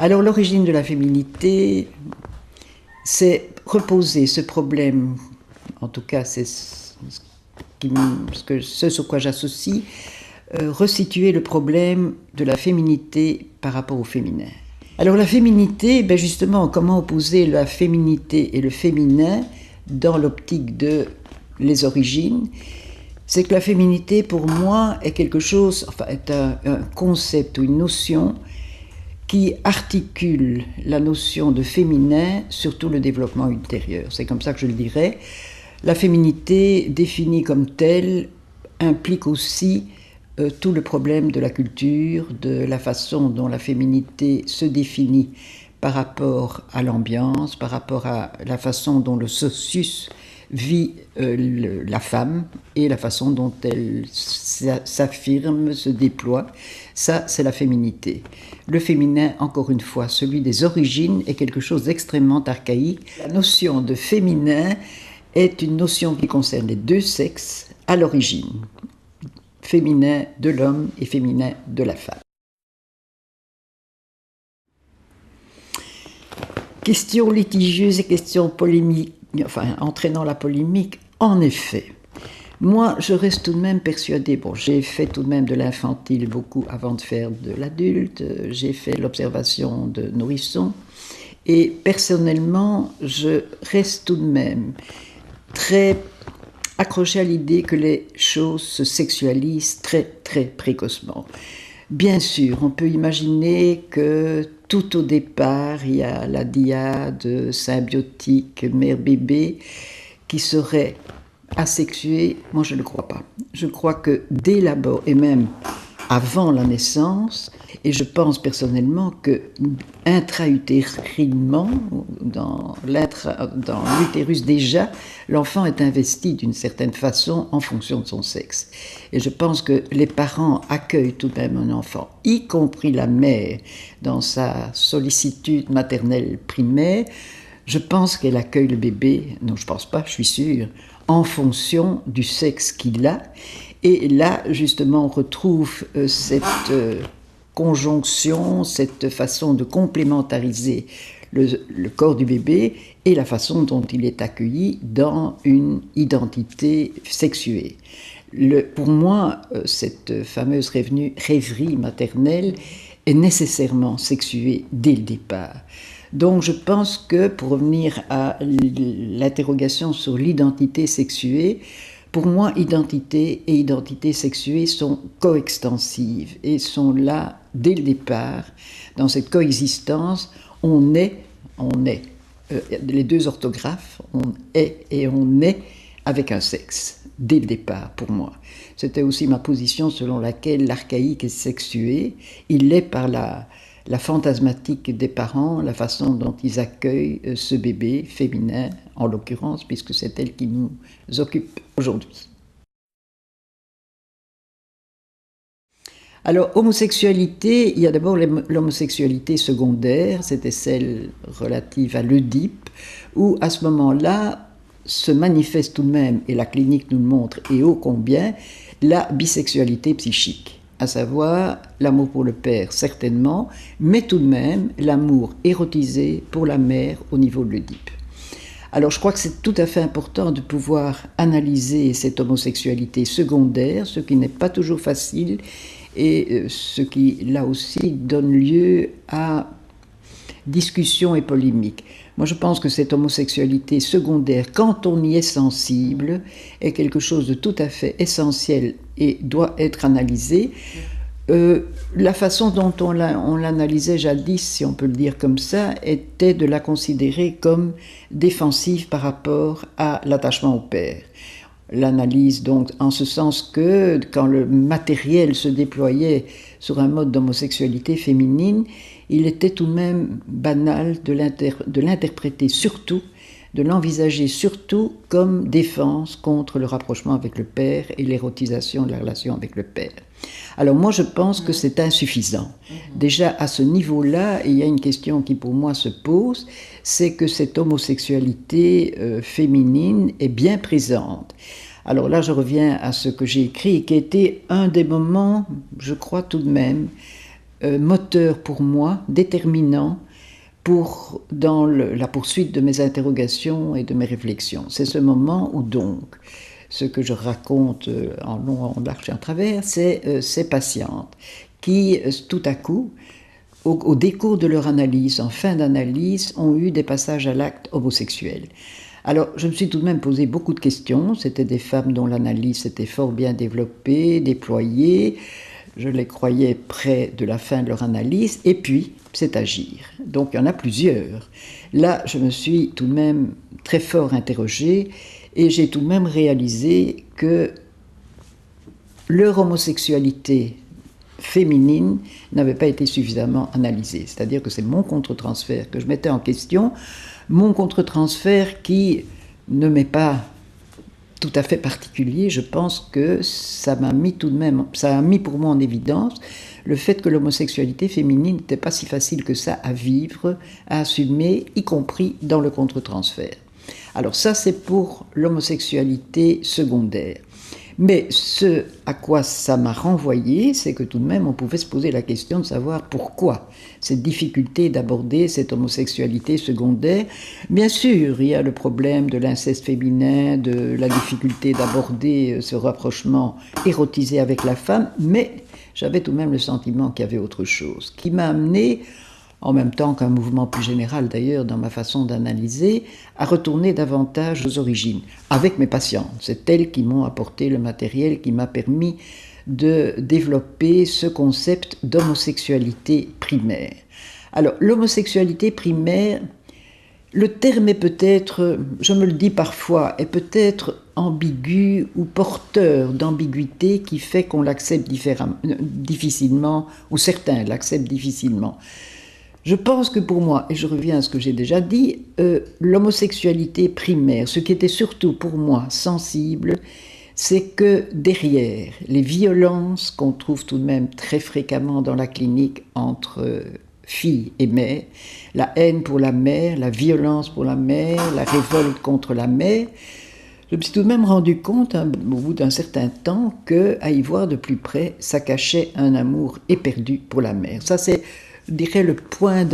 Alors l'origine de la féminité, c'est reposer ce problème, en tout cas c'est ce sur quoi j'associe, resituer le problème de la féminité par rapport au féminin. Alors la féminité, ben justement, comment opposer la féminité et le féminin dans l'optique de les origines? C'est que la féminité, pour moi, est quelque chose, enfin, est un concept ou une notion qui articule la notion de féminin sur tout le développement ultérieur. C'est comme ça que je le dirais. La féminité, définie comme telle, implique aussi tout le problème de la culture, de la façon dont la féminité se définit par rapport à l'ambiance, par rapport à la façon dont le socius vit la femme et la façon dont elle s'affirme, se déploie. Ça, c'est la féminité. Le féminin, encore une fois, celui des origines, est quelque chose d'extrêmement archaïque. La notion de féminin est une notion qui concerne les deux sexes à l'origine. Féminin de l'homme et féminin de la femme. Question litigieuse et question polémique, enfin entraînant la polémique, en effet. Moi, je reste tout de même persuadée, bon, j'ai fait tout de même de l'infantile beaucoup avant de faire de l'adulte, j'ai fait l'observation de nourrissons, et personnellement, je reste tout de même très accrochée à l'idée que les choses se sexualisent très, très précocement. Bien sûr, on peut imaginer que tout au départ, il y a la dyade symbiotique mère-bébé qui serait asexuée. Moi, je ne le crois pas. Je crois que dès l'abord, et même avant la naissance, et je pense personnellement que intra-utérinement, dans l'utérus déjà, l'enfant est investi d'une certaine façon en fonction de son sexe. Et je pense que les parents accueillent tout de même un enfant, y compris la mère, dans sa sollicitude maternelle primaire. Je pense qu'elle accueille le bébé, non je pense pas, je suis sûre, en fonction du sexe qu'il a. Et là, justement, on retrouve cette conjonction, cette façon de complémentariser le corps du bébé et la façon dont il est accueilli dans une identité sexuée. Pour moi, cette fameuse rêverie maternelle est nécessairement sexuée dès le départ. Donc je pense que, pour revenir à l'interrogation sur l'identité sexuée, pour moi, identité et identité sexuée sont coextensives et sont là dès le départ. Dans cette coexistence, on est, les deux orthographes, on est et on est avec un sexe, dès le départ, pour moi. C'était aussi ma position selon laquelle l'archaïque est sexué. Il l'est par la fantasmatique des parents, la façon dont ils accueillent ce bébé féminin, en l'occurrence, puisque c'est elle qui nous occupe aujourd'hui. Alors, homosexualité, il y a d'abord l'homosexualité secondaire, c'était celle relative à l'Oedipe, où à ce moment-là se manifeste tout de même, et la clinique nous le montre, et ô combien, la bisexualité psychique. À savoir l'amour pour le père, certainement, mais tout de même l'amour érotisé pour la mère au niveau de l'Oedipe. Alors je crois que c'est tout à fait important de pouvoir analyser cette homosexualité secondaire, ce qui n'est pas toujours facile, et ce qui, là aussi, donne lieu à discussion et polémique. Moi, je pense que cette homosexualité secondaire, quand on y est sensible, est quelque chose de tout à fait essentiel et doit être analysé. La façon dont on l'analysait jadis, si on peut le dire comme ça, était de la considérer comme défensive par rapport à l'attachement au père. L'analyse donc en ce sens que quand le matériel se déployait sur un mode d'homosexualité féminine, il était tout de même banal de l'interpréter surtout, de l'envisager surtout comme défense contre le rapprochement avec le père et l'érotisation de la relation avec le père. Alors moi je pense que c'est insuffisant. Déjà à ce niveau-là, il y a une question qui pour moi se pose, c'est que cette homosexualité féminine est bien présente. Alors là je reviens à ce que j'ai écrit, qui était un des moments, je crois tout de même, moteur pour moi, déterminant dans la poursuite de mes interrogations et de mes réflexions. C'est ce moment où donc, ce que je raconte en long, en large et en travers, c'est ces patientes qui, tout à coup, au décours de leur analyse, en fin d'analyse, ont eu des passages à l'acte homosexuel. Alors, je me suis tout de même posé beaucoup de questions. C'était des femmes dont l'analyse était fort bien développée, déployée. Je les croyais près de la fin de leur analyse. Et puis, c'est agir. Donc, il y en a plusieurs. Là, je me suis tout de même très fort interrogée et j'ai tout de même réalisé que leur homosexualité féminine n'avait pas été suffisamment analysée. C'est-à-dire que c'est mon contre-transfert que je mettais en question, mon contre-transfert qui ne m'est pas tout à fait particulier. Je pense que ça m'a mis tout de même, ça a mis pour moi en évidence le fait que l'homosexualité féminine n'était pas si facile que ça à vivre, à assumer, y compris dans le contre-transfert. Alors ça, c'est pour l'homosexualité secondaire. Mais ce à quoi ça m'a renvoyé, c'est que tout de même, on pouvait se poser la question de savoir pourquoi cette difficulté d'aborder cette homosexualité secondaire. Bien sûr, il y a le problème de l'inceste féminin, de la difficulté d'aborder ce rapprochement érotisé avec la femme, mais j'avais tout de même le sentiment qu'il y avait autre chose, qui m'a amené, en même temps qu'un mouvement plus général d'ailleurs dans ma façon d'analyser, à retourner davantage aux origines, avec mes patientes. C'est elles qui m'ont apporté le matériel qui m'a permis de développer ce concept d'homosexualité primaire. Alors, l'homosexualité primaire, le terme est peut-être, je me le dis parfois, est peut-être ambigu ou porteur d'ambiguïté qui fait qu'on l'accepte difficilement, ou certains l'acceptent difficilement. Je pense que pour moi, et je reviens à ce que j'ai déjà dit, l'homosexualité primaire, ce qui était surtout pour moi sensible, c'est que derrière les violences qu'on trouve tout de même très fréquemment dans la clinique entre filles et mères, la haine pour la mère, la violence pour la mère, la révolte contre la mère, je me suis tout de même rendu compte, au bout d'un certain temps, qu'à y voir de plus près, ça cachait un amour éperdu pour la mère. Ça, c'est, je dirais, le point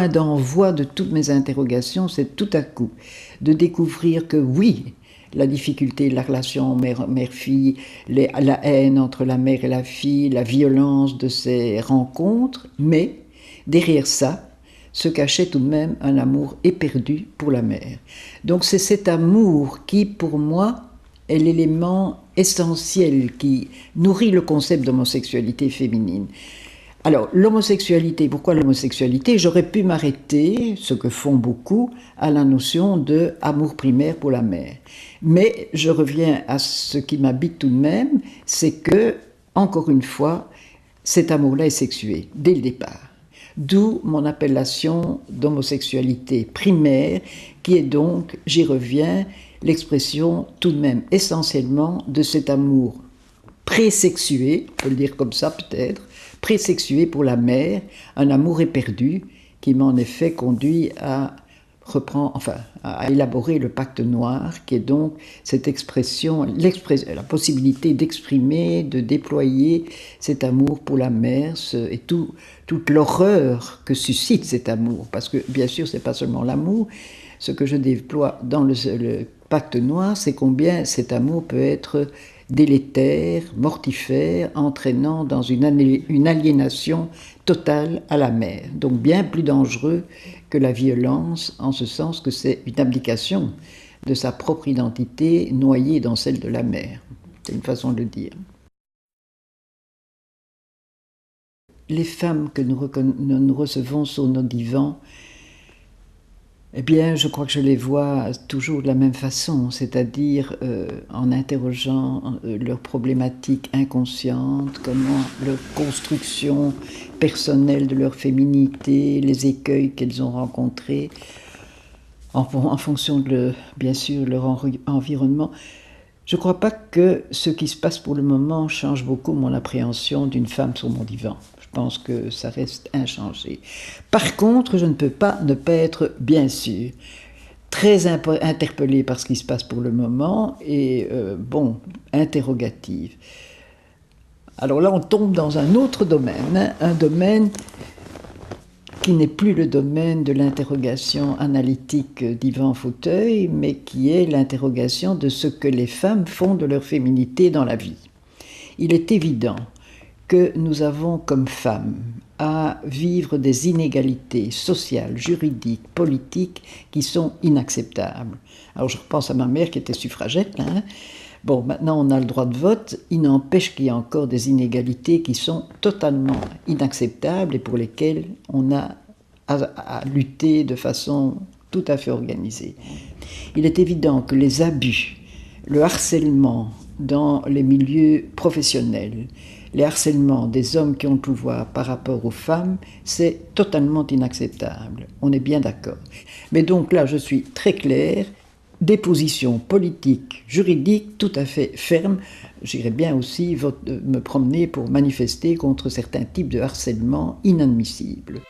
d'envoi de toutes mes interrogations, c'est tout à coup de découvrir que oui, la difficulté de la relation mère-fille, la haine entre la mère et la fille, la violence de ces rencontres, mais derrière ça se cachait tout de même un amour éperdu pour la mère. Donc c'est cet amour qui, pour moi, est l'élément essentiel qui nourrit le concept d'homosexualité féminine. Alors, l'homosexualité, pourquoi l'homosexualité? J'aurais pu m'arrêter, ce que font beaucoup, à la notion de amour primaire pour la mère. Mais je reviens à ce qui m'habite tout de même, c'est que, encore une fois, cet amour-là est sexué, dès le départ. D'où mon appellation d'homosexualité primaire, qui est donc, j'y reviens, l'expression tout de même essentiellement de cet amour présexué, on peut le dire comme ça peut-être, présexué pour la mère, un amour éperdu qui m'a en effet conduit à à élaborer le pacte noir, qui est donc cette expression, la possibilité d'exprimer, de déployer cet amour pour la mère et toute l'horreur que suscite cet amour. Parce que bien sûr, c'est pas seulement l'amour. Ce que je déploie dans le pacte noir, c'est combien cet amour peut être délétère, mortifère, entraînant dans une aliénation totale à la mère. Donc bien plus dangereux que la violence, en ce sens que c'est une abdication de sa propre identité noyée dans celle de la mère. C'est une façon de le dire. Les femmes que nous recevons sur nos divans, eh bien, je crois que je les vois toujours de la même façon, c'est-à-dire en interrogeant leurs problématiques inconscientes, comment leur construction personnelle de leur féminité, les écueils qu'elles ont rencontrés, en fonction de, bien sûr, leur environnement. Je ne crois pas que ce qui se passe pour le moment change beaucoup mon appréhension d'une femme sur mon divan. Je pense que ça reste inchangé. Par contre, je ne peux pas ne pas être, bien sûr, très interpellée par ce qui se passe pour le moment et, interrogative. Alors là, on tombe dans un autre domaine, hein, un domaine qui n'est plus le domaine de l'interrogation analytique d'Yvan Fauteuil, mais qui est l'interrogation de ce que les femmes font de leur féminité dans la vie. Il est évident que nous avons comme femmes à vivre des inégalités sociales, juridiques, politiques qui sont inacceptables. Alors je repense à ma mère qui était suffragette, hein. Bon, maintenant on a le droit de vote, il n'empêche qu'il y a encore des inégalités qui sont totalement inacceptables et pour lesquelles on a à lutter de façon tout à fait organisée. Il est évident que les abus, le harcèlement dans les milieux professionnels, les harcèlements des hommes qui ont le pouvoir par rapport aux femmes, c'est totalement inacceptable. On est bien d'accord. Mais donc là, je suis très claire, des positions politiques, juridiques tout à fait fermes. J'irais bien aussi me promener pour manifester contre certains types de harcèlement inadmissibles.